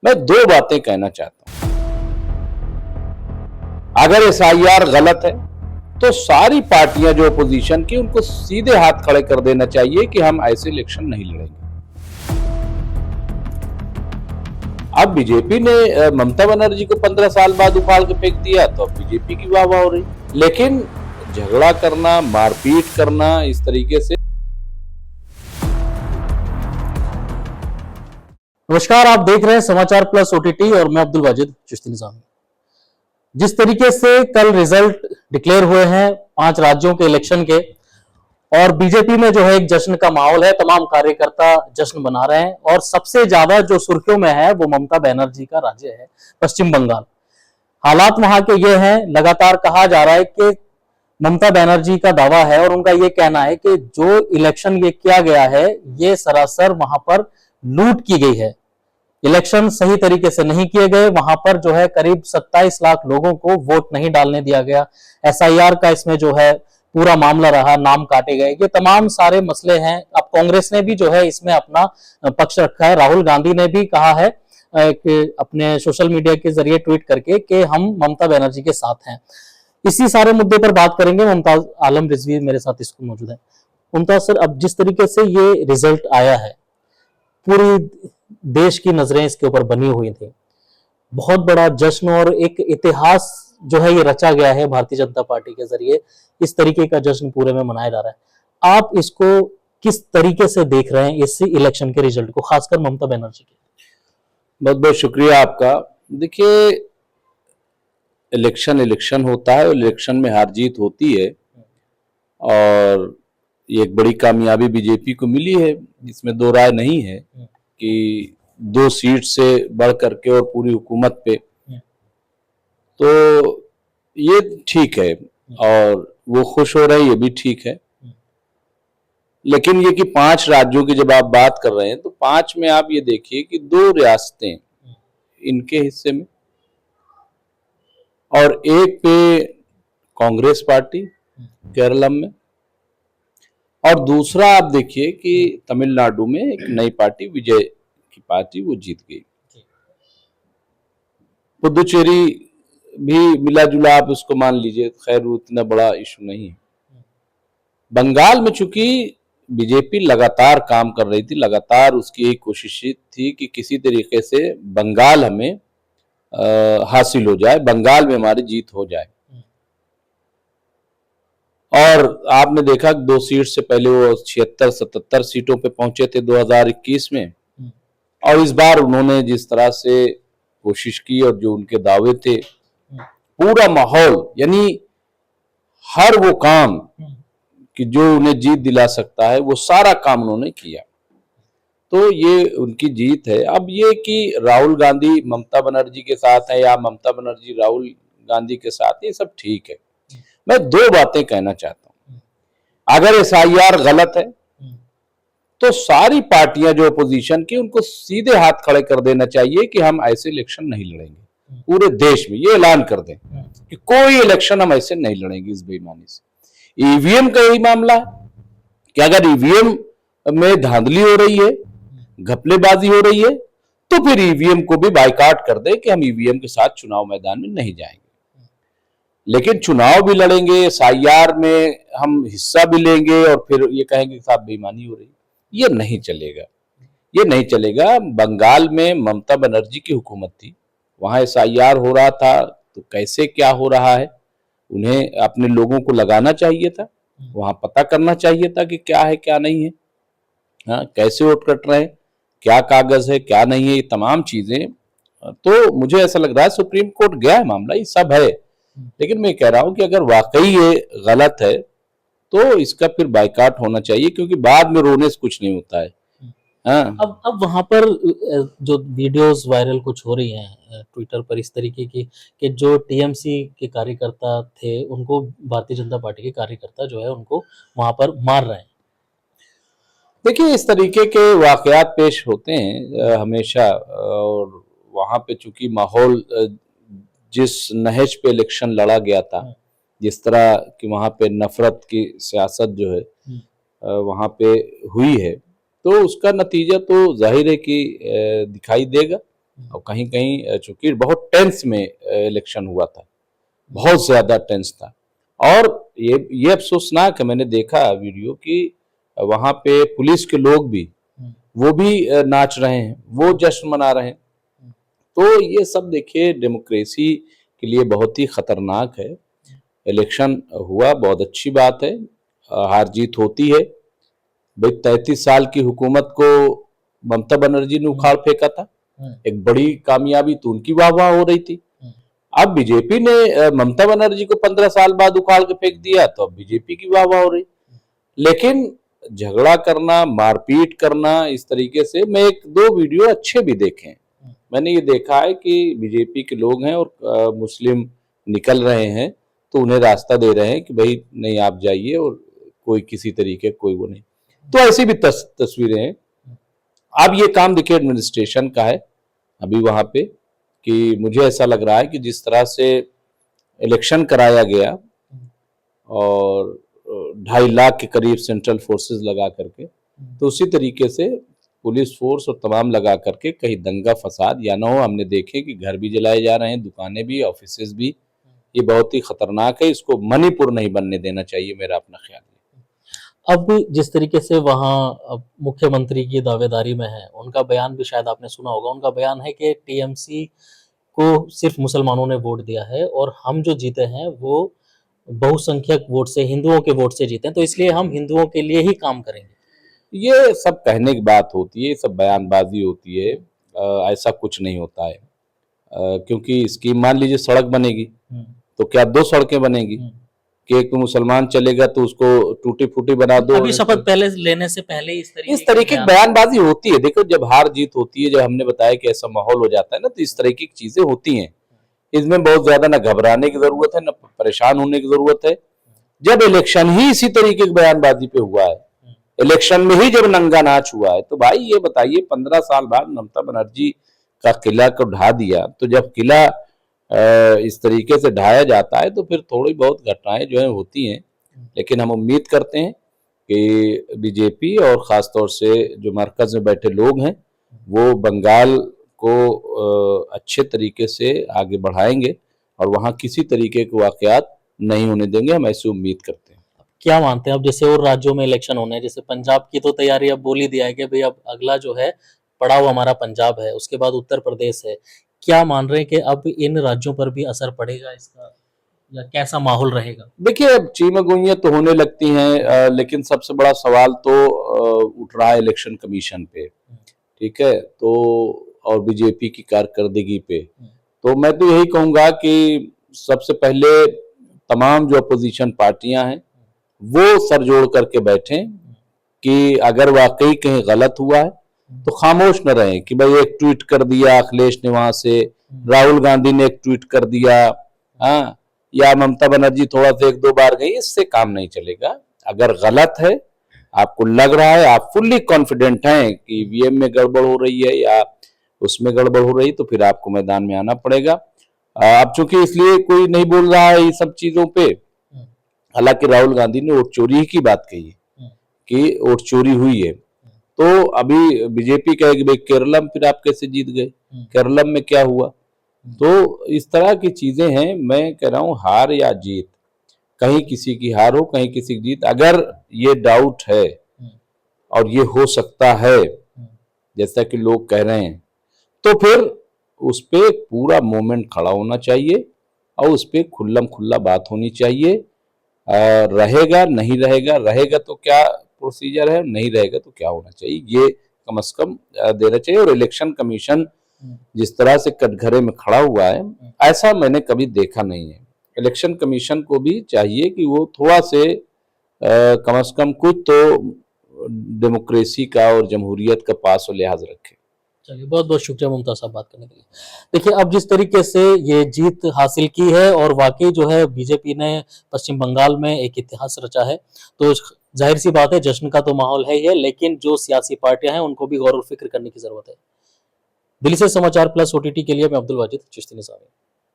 मैं दो बातें कहना चाहता हूं। अगर एसआईआर गलत है तो सारी पार्टियां जो अपोजिशन की उनको सीधे हाथ खड़े कर देना चाहिए कि हम ऐसे इलेक्शन नहीं लड़ेंगे। अब बीजेपी ने ममता बनर्जी को 15 साल बाद उखाड़ के फेंक दिया तो अब बीजेपी की वाह वाह हो रही, लेकिन झगड़ा करना, मारपीट करना इस तरीके से। नमस्कार, आप देख रहे हैं समाचार प्लस ओटीटी और मैं अब्दुल वाजिद चिश्ती निजामी। जिस तरीके से कल रिजल्ट डिक्लेयर हुए हैं 5 राज्यों के इलेक्शन के, और बीजेपी में जो है एक जश्न का माहौल है, तमाम कार्यकर्ता जश्न मना रहे हैं और सबसे ज्यादा जो सुर्खियों में है वो ममता बनर्जी का राज्य है पश्चिम बंगाल। हालात वहां के ये हैं, लगातार कहा जा रहा है कि ममता बनर्जी का दावा है और उनका ये कहना है कि जो इलेक्शन ये किया गया है ये सरासर वहां पर लूट की गई है। इलेक्शन सही तरीके से नहीं किए गए, वहां पर जो है करीब 27 लाख लोगों को वोट नहीं डालने दिया गया। एसआईआर का इसमें जो है पूरा मामला रहा, नाम काटे गए, ये तमाम सारे मसले हैं। अब कांग्रेस ने भी जो है इसमें अपना पक्ष रखा है। राहुल गांधी ने भी कहा है कि अपने सोशल मीडिया के जरिए ट्वीट करके कि हम ममता बनर्जी के साथ हैं। इसी सारे मुद्दे पर बात करेंगे। मुमताज आलम रिजवी मेरे साथ इसको मौजूद है। मुमताज सर, अब जिस तरीके से ये रिजल्ट आया है, पूरी देश की नजरें इसके ऊपर बनी हुई थी, बहुत बड़ा जश्न और एक इतिहास जो है ये रचा गया है भारतीय जनता पार्टी के जरिए। इस तरीके का जश्न पूरे में मनाया जा रहा है। आप इसको किस तरीके से देख रहे हैं, इस इलेक्शन के रिजल्ट को, खासकर ममता बनर्जी के? बहुत बहुत शुक्रिया आपका। देखिए, इलेक्शन होता है और इलेक्शन में हार जीत होती है और ये एक बड़ी कामयाबी बीजेपी को मिली है, इसमें दो राय नहीं है कि 2 सीट से बढ़ करके और पूरी हुकूमत पे, तो ये ठीक है और वो खुश हो रहे हैं, ये भी ठीक है। लेकिन ये कि 5 राज्यों की जब आप बात कर रहे हैं तो 5 में आप ये देखिए कि 2 रियासतें इनके हिस्से में और एक पे कांग्रेस पार्टी केरलम में, और दूसरा आप देखिए कि तमिलनाडु में एक नई पार्टी, विजय की पार्टी, वो जीत गई। पुदुचेरी भी मिला जुला आप उसको मान लीजिए, खैर वो इतना बड़ा इशू नहीं है। बंगाल में चूंकि बीजेपी लगातार काम कर रही थी, लगातार उसकी एक कोशिश थी कि किसी तरीके से बंगाल हमें हासिल हो जाए, बंगाल में हमारी जीत हो जाए। और आपने देखा 2 सीट से पहले वो 76-77 सीटों पे पहुंचे थे 2021 में, और इस बार उन्होंने जिस तरह से कोशिश की और जो उनके दावे थे, पूरा माहौल, यानी हर वो काम कि जो उन्हें जीत दिला सकता है वो सारा काम उन्होंने किया, तो ये उनकी जीत है। अब ये कि राहुल गांधी ममता बनर्जी के साथ है या ममता बनर्जी राहुल गांधी के साथ, ये सब ठीक है। मैं 2 बातें कहना चाहता हूं। अगर एसआईआर गलत है तो सारी पार्टियां जो अपोजिशन की उनको सीधे हाथ खड़े कर देना चाहिए कि हम ऐसे इलेक्शन नहीं लड़ेंगे। पूरे देश में ये ऐलान कर दें कि कोई इलेक्शन हम ऐसे नहीं लड़ेंगे इस बेईमानी से। ईवीएम का यही मामला है कि अगर ईवीएम में धांधली हो रही है, घपलेबाजी हो रही है, तो फिर ईवीएम को भी बाइकाट कर दे कि हम ईवीएम के साथ चुनाव मैदान में नहीं जाएंगे। लेकिन चुनाव भी लड़ेंगे, एसआईआर में हम हिस्सा भी लेंगे और फिर ये कहेंगे कि साहब बेईमानी हो रही, ये नहीं चलेगा, ये नहीं चलेगा। बंगाल में ममता बनर्जी की हुकूमत थी, वहां एसआईआर हो रहा था, तो कैसे क्या हो रहा है उन्हें अपने लोगों को लगाना चाहिए था, वहां पता करना चाहिए था कि क्या है क्या नहीं है, हाँ, कैसे वोट कट रहे हैं, क्या कागज है क्या नहीं है, ये तमाम चीजें। तो मुझे ऐसा लग रहा है सुप्रीम कोर्ट गया है मामला, ये सब है, लेकिन मैं कह रहा हूं कि अगर वाकई ये गलत है तो इसका फिर बाइकाट होना चाहिए, क्योंकि बाद में रोने से कुछ नहीं होता है। हाँ। अब वहां पर जो वीडियोस वायरल कुछ हो रही हैं ट्विटर पर इस तरीके की कि जो टीएमसी के कार्यकर्ता थे उनको भारतीय जनता पार्टी के कार्यकर्ता जो है उनको वहां पर मार रहे हैं। देखिए, इस तरीके के वाकयात पेश होते हैं हमेशा, और वहां पे चूंकि माहौल जिस नहज पे इलेक्शन लड़ा गया था, जिस तरह की वहां पे नफरत की सियासत जो है वहां पे हुई है, तो उसका नतीजा तो जाहिर है कि दिखाई देगा। और कहीं कहीं चूंकि बहुत टेंस में इलेक्शन हुआ था, बहुत ज्यादा टेंस था। और ये अफसोसनाक है, मैंने देखा वीडियो कि वहां पे पुलिस के लोग भी वो भी नाच रहे हैं, वो जश्न मना रहे हैं। तो ये सब देखिए डेमोक्रेसी के लिए बहुत ही खतरनाक है। इलेक्शन हुआ, बहुत अच्छी बात है, हार जीत होती है। भाई 33 साल की हुकूमत को ममता बनर्जी ने उखाड़ फेंका था, एक बड़ी कामयाबी, तो उनकी वाह वाह हो रही थी। अब बीजेपी ने ममता बनर्जी को 15 साल बाद उखाड़ के फेंक दिया, तो अब बीजेपी की वाह वाह हो रही। लेकिन झगड़ा करना, मारपीट करना, इस तरीके से मैं एक दो वीडियो अच्छे भी देखे हैं। मैंने ये देखा है कि बीजेपी के लोग हैं और मुस्लिम निकल रहे हैं, तो उन्हें रास्ता दे रहे हैं कि भाई नहीं आप जाइए, और कोई किसी तरीके कोई वो नहीं। तो ऐसी भी तस्वीरें हैं। अब ये काम देखिए एडमिनिस्ट्रेशन का है अभी वहां पे, कि मुझे ऐसा लग रहा है कि जिस तरह से इलेक्शन कराया गया और 2.5 लाख के करीब सेंट्रल फोर्सेस लगा करके, तो उसी तरीके से पुलिस फोर्स और तमाम लगा करके कहीं दंगा फसाद या ना हो। हमने देखे कि घर भी जलाए जा रहे हैं, दुकानें भी, ऑफिसेज भी। ये बहुत ही खतरनाक है, इसको मणिपुर नहीं बनने देना चाहिए, मेरा अपना ख्याल है। अब जिस तरीके से वहाँ मुख्यमंत्री की दावेदारी में है, उनका बयान भी शायद आपने सुना होगा। उनका बयान है कि टीएमसी को सिर्फ मुसलमानों ने वोट दिया है और हम जो जीते हैं वो बहुसंख्यक वोट से, हिंदुओं के वोट से जीते हैं, तो इसलिए हम हिंदुओं के लिए ही काम करेंगे। ये सब कहने की बात होती है, ये सब बयानबाजी होती है। ऐसा कुछ नहीं होता है। क्योंकि स्कीम, मान लीजिए सड़क बनेगी, तो क्या 2 सड़कें बनेगी कि एक मुसलमान चलेगा तो उसको टूटी फूटी बना दो। अभी शपथ पहले लेने से पहले इस तरीके की बयानबाजी होती है। देखो जब हार जीत होती है, जब हमने बताया कि ऐसा माहौल हो जाता है ना, तो इस तरह की चीजें होती हैं। इसमें बहुत ज्यादा ना घबराने की जरूरत है, ना परेशान होने की जरूरत है। जब इलेक्शन ही इसी तरीके की बयानबाजी पे हुआ है, इलेक्शन में ही जब नंगा नाच हुआ है, तो भाई ये बताइए 15 साल बाद ममता बनर्जी का किला को ढा दिया, तो जब किला इस तरीके से ढाया जाता है तो फिर थोड़ी बहुत घटनाएं जो है होती हैं। लेकिन हम उम्मीद करते हैं कि बीजेपी और ख़ासतौर से जो मरकज़ में बैठे लोग हैं, वो बंगाल को अच्छे तरीके से आगे बढ़ाएंगे और वहाँ किसी तरीके के वाक़यात नहीं होने देंगे, हम ऐसी उम्मीद करते हैं। क्या मानते हैं अब जैसे और राज्यों में इलेक्शन होने हैं, जैसे पंजाब की तो तैयारी अब बोल ही दिया है कि भाई अब अगला जो है पड़ाव हमारा पंजाब है, उसके बाद उत्तर प्रदेश है। क्या मान रहे हैं कि अब इन राज्यों पर भी असर पड़ेगा इसका, या कैसा माहौल रहेगा? देखिए अब चीमगोइयाँ तो होने लगती हैं, लेकिन सबसे बड़ा सवाल तो उठ रहा है इलेक्शन कमीशन पे, ठीक है, तो और बीजेपी की कारकर्दगी पे। तो मैं तो यही कहूँगा कि सबसे पहले तमाम जो अपोजिशन पार्टियां हैं वो सर जोड़ करके बैठें कि अगर वाकई कहीं गलत हुआ है तो खामोश न रहें कि भाई एक ट्वीट कर दिया अखिलेश ने वहां से, राहुल गांधी ने एक ट्वीट कर दिया, हाँ, या ममता बनर्जी थोड़ा सा 1-2 बार गई, इससे काम नहीं चलेगा। अगर गलत है, आपको लग रहा है, आप फुल्ली कॉन्फिडेंट हैं कि ईवीएम में गड़बड़ हो रही है या उसमें गड़बड़ हो रही, तो फिर आपको मैदान में आना पड़ेगा। अब चूंकि इसलिए कोई नहीं बोल रहा है ये सब चीजों पे, हालांकि राहुल गांधी ने वोट चोरी की बात कही है कि वोट चोरी हुई है, तो अभी बीजेपी कहेगी भाई केरलम फिर आप कैसे जीत गए, केरलम में क्या हुआ। तो इस तरह की चीजें हैं। मैं कह रहा हूं हार या जीत, कहीं किसी की हार हो कहीं किसी की जीत, अगर ये डाउट है और ये हो सकता है जैसा कि लोग कह रहे हैं, तो फिर उस पे पूरा मूवमेंट खड़ा होना चाहिए और उस पे खुल्लम खुल्ला बात होनी चाहिए। रहेगा नहीं रहेगा, रहेगा तो क्या प्रोसीजर है, नहीं रहेगा तो क्या होना चाहिए, ये कम से कम देना चाहिए। और इलेक्शन कमीशन जिस तरह से कटघरे में खड़ा हुआ है, ऐसा मैंने कभी देखा नहीं है। इलेक्शन कमीशन को भी चाहिए कि वो थोड़ा से कम से कम कुछ तो डेमोक्रेसी का और जमहूरियत का पास और लिहाज रखे। चलिए, बहुत बहुत शुक्रिया मुमताज साहब बात करने के लिए। देखिए अब जिस तरीके से ये जीत हासिल की है और वाकई जो है बीजेपी ने पश्चिम बंगाल में एक इतिहास रचा है, तो जाहिर सी बात है जश्न का तो माहौल है ही है, लेकिन जो सियासी पार्टियां हैं उनको भी गौर और फिक्र करने की जरूरत है। दिल्ली से समाचार प्लस ओटीटी के लिए मैं अब्दुल वाजिद चिश्ती निज़ामी।